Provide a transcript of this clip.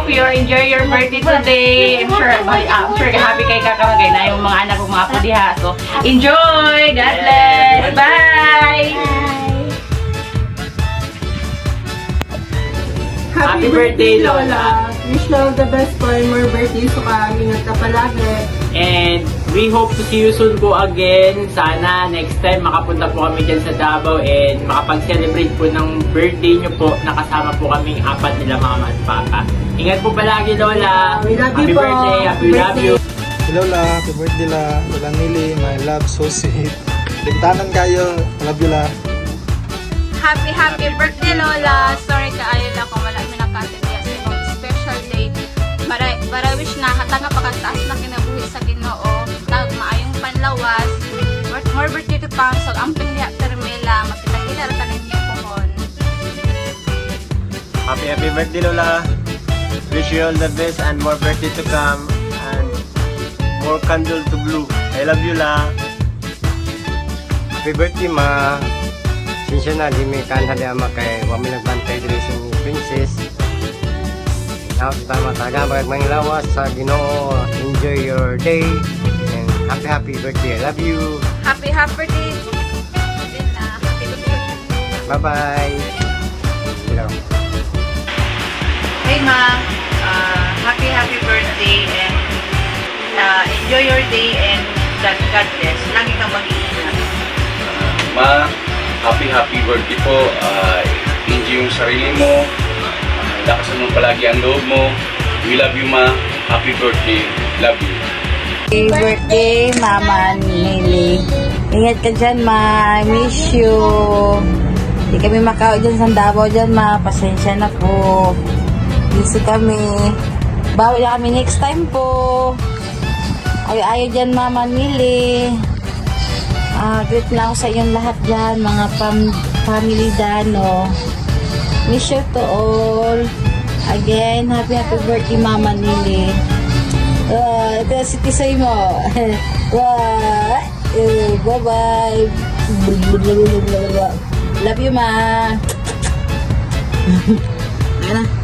hope you enjoy your birthday today. I'm sure happy kay kakamagay na yung mga anak ko mga pudiha. So, enjoy! God bless! Bye! Happy birthday, Lola! Wish you all the best for more birthdays so ingat ka palagi. And we hope to see you soon po again. Sana next time makapunta po kami dyan sa Davao and makapag-celebrate po ng birthday nyo po. Nakasama po kaming apat nila mama at papa. Ingat po palagi, Lola. We love you happy po. Birthday. Happy love you. Lola, happy birthday la. Lola Nili, my love, so sweet. Ligtanan kayo. Love you la. Happy birthday, Lola. Sorry kaayo lang kung wala mi nakatindi sa imong special day. But I wish na hatanga pagkataas na kinabuhi sa Ginoo. Tag maayong panlawas. More birthday to come. So amping diha Termela, makita-kita ra tanin yung pohon. Happy birthday, Lola. Wish you all the best and more birthday to come and more candle to blow. I love you, La. Happy birthday, Ma. Sinsya na, di may kanha di ama kay wami nagbantay dito sa princess. Now, kita mataga magagmang lawas sa Ginoo. Enjoy your day and happy birthday. I love you. Happy birthday. Happy birthday. Bye-bye. Hey Ma, happy birthday and enjoy your day and God bless. Lagi kang mag-iingat. Ma, happy birthday po. Enjoy yung sarili mo. Lakasan mo palagi ang loob mo. We love you, Ma. Happy birthday. Love you. Happy birthday, Mama Nili. Ingat ka dyan, Ma. I miss you. Hindi kami makao dyan sa Davao dyan, Ma. Pasensya na po. Busy kami. Bawi na kami next time po. Ayaw dyan, Mama Nili. Greet lang ako sa inyong lahat dyan, mga family Dano. Miss you to all. Again, happy birthday, Mama Nili. Ito si Tisoy mo. Bye-bye. Love you, Ma. Ayan na.